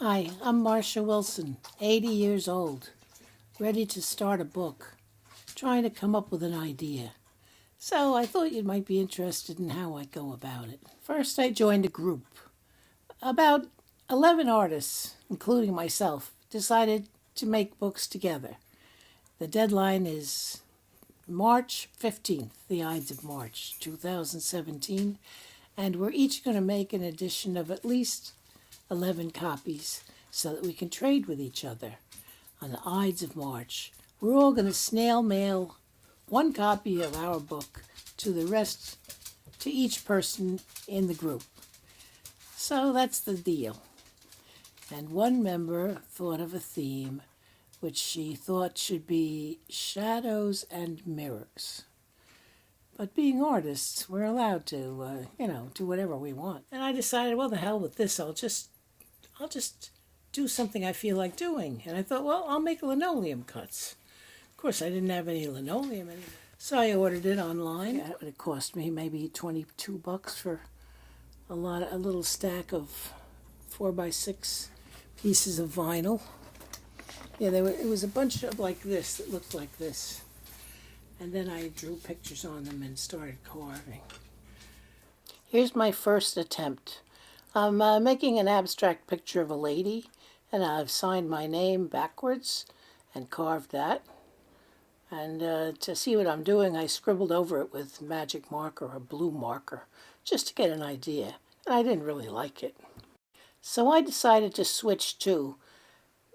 Hi, I'm Marcia Wilson, 80 years old, ready to start a book, trying to come up with an idea. So I thought you might be interested in how I go about it. First, I joined a group. About 11 artists, including myself, decided to make books together. The deadline is March 15th, the Ides of March, 2017, and we're each going to make an edition of at least 11 copies so that we can trade with each other. On the Ides of March, we're all going to snail mail one copy of our book to the rest, to each person in the group. So that's the deal. And one member thought of a theme which she thought should be shadows and mirrors. But being artists, we're allowed to, do whatever we want. And I decided, well, the hell with this. I'll just do something I feel like doing. And I thought, well, I'll make linoleum cuts. Of course, I didn't have any linoleum anymore. So I ordered it online. It cost me maybe $22 for a little stack of 4x6 pieces of vinyl. Yeah, it was a bunch of like this that looked like this. And then I drew pictures on them and started carving. Here's my first attempt. I'm making an abstract picture of a lady, and I've signed my name backwards and carved that. And to see what I'm doing, I scribbled over it with magic marker or blue marker, just to get an idea. And I didn't really like it. So I decided to switch to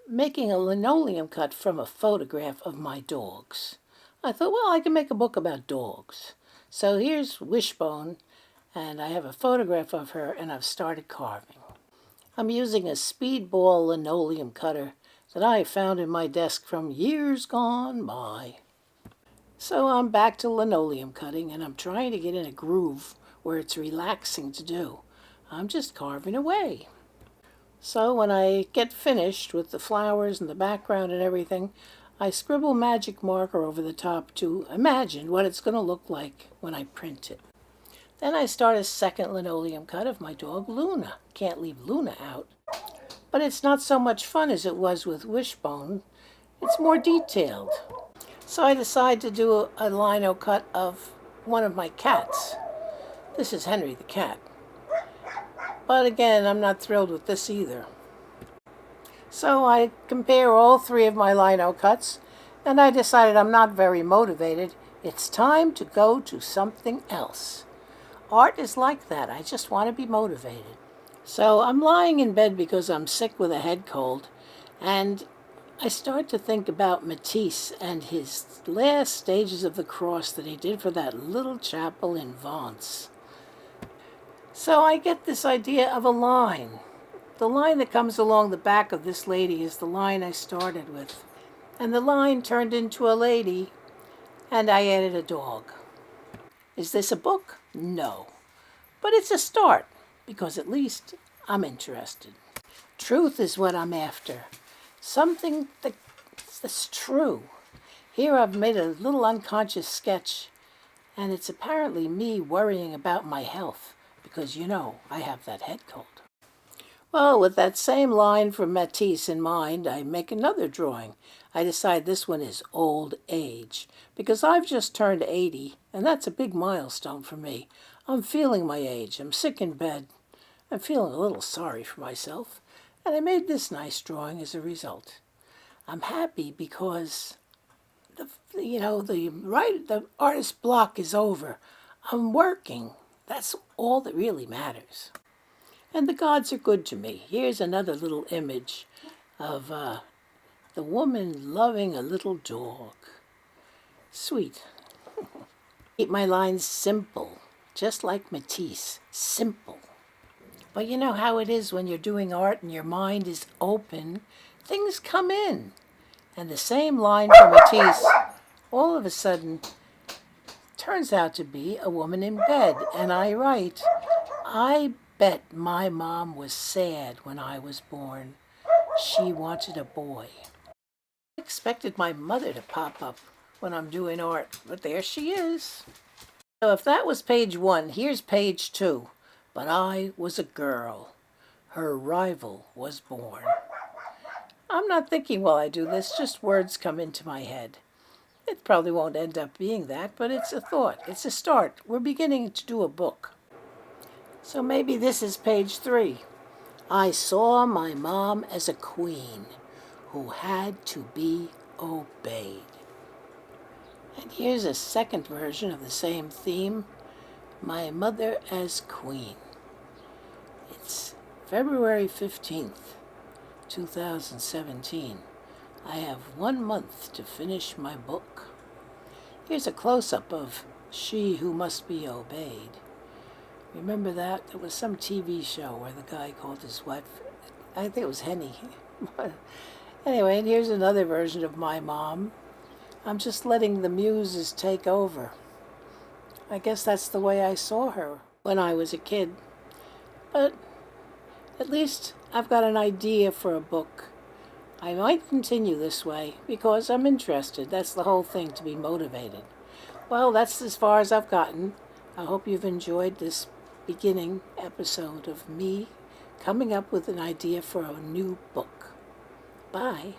making a linoleum cut from a photograph of my dogs. I thought, well, I can make a book about dogs. So here's Wishbone, and I have a photograph of her, and I've started carving. I'm using a speedball linoleum cutter that I found in my desk from years gone by. So I'm back to linoleum cutting, and I'm trying to get in a groove where it's relaxing to do. I'm just carving away. So when I get finished with the flowers and the background and everything, I scribble magic marker over the top to imagine what it's going to look like when I print it. Then I start a second linoleum cut of my dog Luna. Can't leave Luna out. But it's not so much fun as it was with Wishbone. It's more detailed. So I decide to do a lino cut of one of my cats. This is Henry the cat. But again, I'm not thrilled with this either. So I compare all three of my lino cuts, and I decided I'm not very motivated. It's time to go to something else. Art is like that. I just want to be motivated. So I'm lying in bed because I'm sick with a head cold, and I start to think about Matisse and his last stages of the cross that he did for that little chapel in Vence. So I get this idea of a line. The line that comes along the back of this lady is the line I started with. And the line turned into a lady, and I added a dog. Is this a book? No. But it's a start, because at least I'm interested. Truth is what I'm after. Something that's true. Here I've made a little unconscious sketch, and it's apparently me worrying about my health, because I have that head cold. Well, with that same line from Matisse in mind, I make another drawing. I decide this one is old age, because I've just turned 80, and that's a big milestone for me. I'm feeling my age. I'm sick in bed. I'm feeling a little sorry for myself, and I made this nice drawing as a result. I'm happy because the artist block is over. I'm working. That's all that really matters. And the gods are good to me. Here's another little image of the woman loving a little dog. Sweet. Keep my lines simple, just like Matisse. Simple. But you know how it is when you're doing art and your mind is open, things come in. And the same line from Matisse, all of a sudden, turns out to be a woman in bed. And I write, I bet my mom was sad when I was born. She wanted a boy. I expected my mother to pop up when I'm doing art, but there she is. So if that was page 1, here's page 2. But I was a girl. her rival was born. I'm not thinking while I do this, just words come into my head. It probably won't end up being that, but it's a thought. It's a start. We're beginning to do a book. So maybe this is page 3. I saw my mom as a queen who had to be obeyed. And here's a second version of the same theme, my mother as queen. It's February 15th, 2017. I have 1 month to finish my book. Here's a close-up of She Who Must Be Obeyed. Remember that? There was some TV show where the guy called his wife, I think it was Henny. Anyway, and here's another version of my mom. I'm just letting the muses take over. I guess that's the way I saw her when I was a kid. But at least I've got an idea for a book. I might continue this way because I'm interested. That's the whole thing, to be motivated. Well, that's as far as I've gotten. I hope you've enjoyed this beginning episode of me coming up with an idea for a new book. Bye.